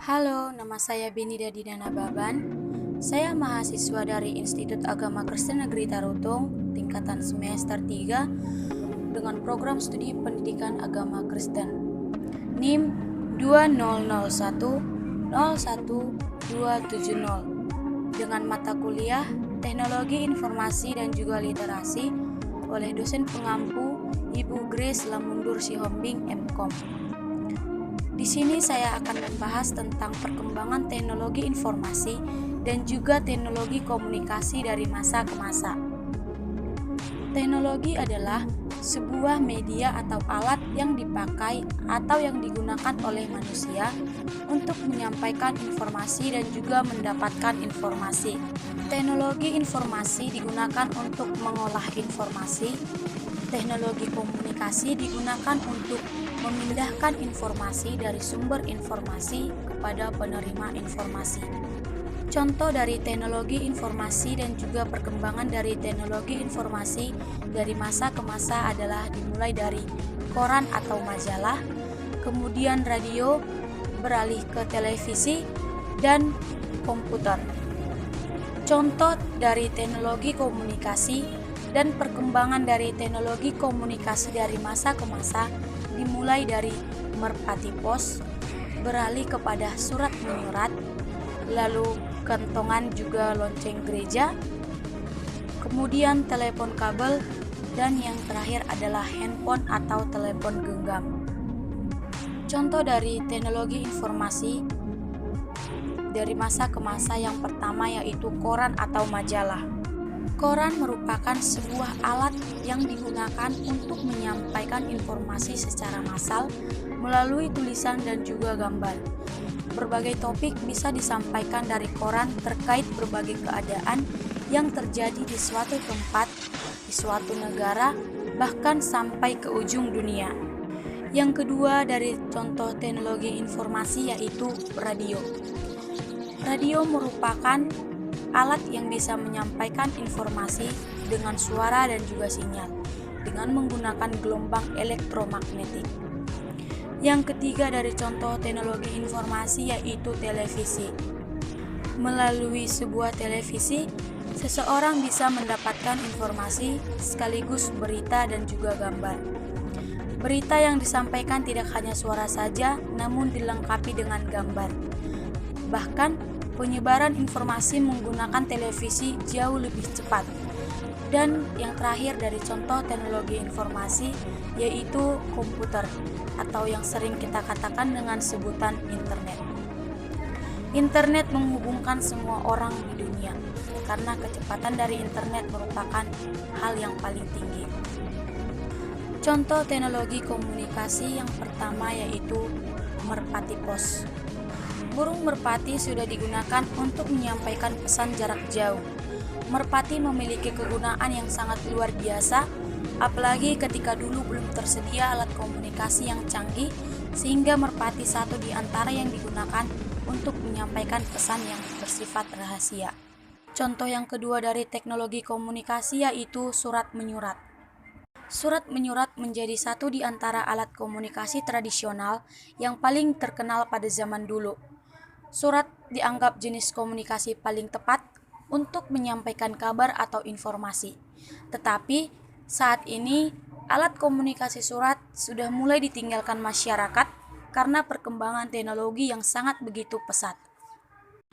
Halo, nama saya Benida Didana Baban. Saya mahasiswa dari Institut Agama Kristen Negeri Tarutung, tingkatan semester 3, dengan program studi pendidikan agama Kristen. NIM 200101270 dengan mata kuliah Teknologi Informasi dan juga Literasi oleh dosen pengampu Ibu Grace Lamundur Sihombing MKom. Di sini saya akan membahas tentang perkembangan teknologi informasi dan juga teknologi komunikasi dari masa ke masa. Teknologi adalah sebuah media atau alat yang dipakai atau yang digunakan oleh manusia untuk menyampaikan informasi dan juga mendapatkan informasi. Teknologi informasi digunakan untuk mengolah informasi. Teknologi komunikasi digunakan untuk memindahkan informasi dari sumber informasi kepada penerima informasi. Contoh dari teknologi informasi dan juga perkembangan dari teknologi informasi dari masa ke masa adalah dimulai dari koran atau majalah, kemudian radio, beralih ke televisi, dan komputer. Contoh dari teknologi komunikasi dan perkembangan dari teknologi komunikasi dari masa ke masa dimulai dari merpati pos, beralih kepada surat menyurat, lalu kentongan juga lonceng gereja, kemudian telepon kabel, dan yang terakhir adalah handphone atau telepon genggam. Contoh dari teknologi informasi dari masa ke masa yang pertama yaitu koran atau majalah. Koran merupakan sebuah alat yang digunakan untuk menyampaikan informasi secara massal melalui tulisan dan juga gambar. Berbagai topik bisa disampaikan dari koran terkait berbagai keadaan yang terjadi di suatu tempat, di suatu negara, bahkan sampai ke ujung dunia. Yang kedua dari contoh teknologi informasi yaitu radio. Radio merupakan alat yang bisa menyampaikan informasi dengan suara dan juga sinyal dengan menggunakan gelombang elektromagnetik. Yang ketiga dari contoh teknologi informasi yaitu televisi. Melalui sebuah televisi, seseorang bisa mendapatkan informasi sekaligus berita dan juga gambar. Berita yang disampaikan tidak hanya suara saja, namun dilengkapi dengan gambar. Bahkan penyebaran informasi menggunakan televisi jauh lebih cepat. Dan yang terakhir dari contoh teknologi informasi yaitu komputer atau yang sering kita katakan dengan sebutan internet. Internet menghubungkan semua orang di dunia karena kecepatan dari internet merupakan hal yang paling tinggi. Contoh teknologi komunikasi yang pertama yaitu merpati pos. Burung merpati sudah digunakan untuk menyampaikan pesan jarak jauh. Merpati memiliki kegunaan yang sangat luar biasa, apalagi ketika dulu belum tersedia alat komunikasi yang canggih, sehingga merpati satu di antara yang digunakan untuk menyampaikan pesan yang bersifat rahasia. Contoh yang kedua dari teknologi komunikasi yaitu surat menyurat. Surat menyurat menjadi satu di antara alat komunikasi tradisional yang paling terkenal pada zaman dulu. Surat dianggap jenis komunikasi paling tepat untuk menyampaikan kabar atau informasi. Tetapi saat ini alat komunikasi surat sudah mulai ditinggalkan masyarakat karena perkembangan teknologi yang sangat begitu pesat.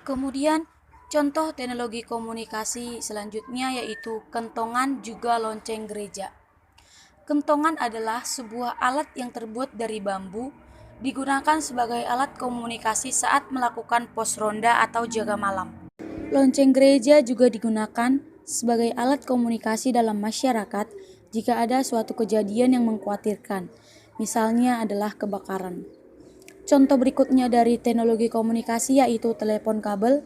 Kemudian contoh teknologi komunikasi selanjutnya yaitu kentongan juga lonceng gereja. Kentongan adalah sebuah alat yang terbuat dari bambu, digunakan sebagai alat komunikasi saat melakukan pos ronda atau jaga malam. Lonceng gereja juga digunakan sebagai alat komunikasi dalam masyarakat jika ada suatu kejadian yang mengkhawatirkan, misalnya adalah kebakaran. Contoh berikutnya dari teknologi komunikasi yaitu telepon kabel.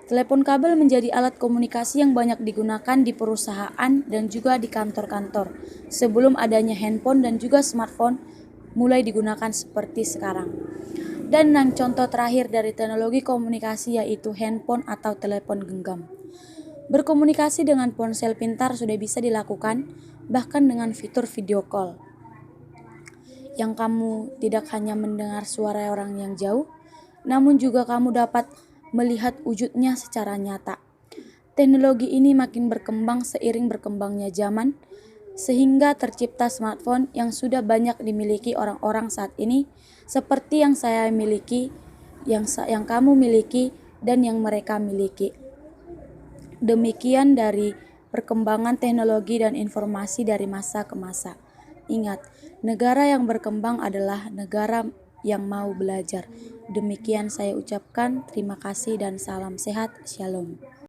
Telepon kabel menjadi alat komunikasi yang banyak digunakan di perusahaan dan juga di kantor-kantor sebelum adanya handphone dan juga smartphone mulai digunakan seperti sekarang. Dan yang contoh terakhir dari teknologi komunikasi yaitu handphone atau telepon genggam. Berkomunikasi dengan ponsel pintar sudah bisa dilakukan bahkan dengan fitur video call. Yang kamu tidak hanya mendengar suara orang yang jauh, namun juga kamu dapat melihat wujudnya secara nyata. Teknologi ini makin berkembang seiring berkembangnya zaman, sehingga tercipta smartphone yang sudah banyak dimiliki orang-orang saat ini, seperti yang saya miliki, yang kamu miliki, dan yang mereka miliki. Demikian dari perkembangan teknologi dan informasi dari masa ke masa. Ingat, negara yang berkembang adalah negara yang mau belajar. Demikian saya ucapkan, terima kasih dan salam sehat, shalom.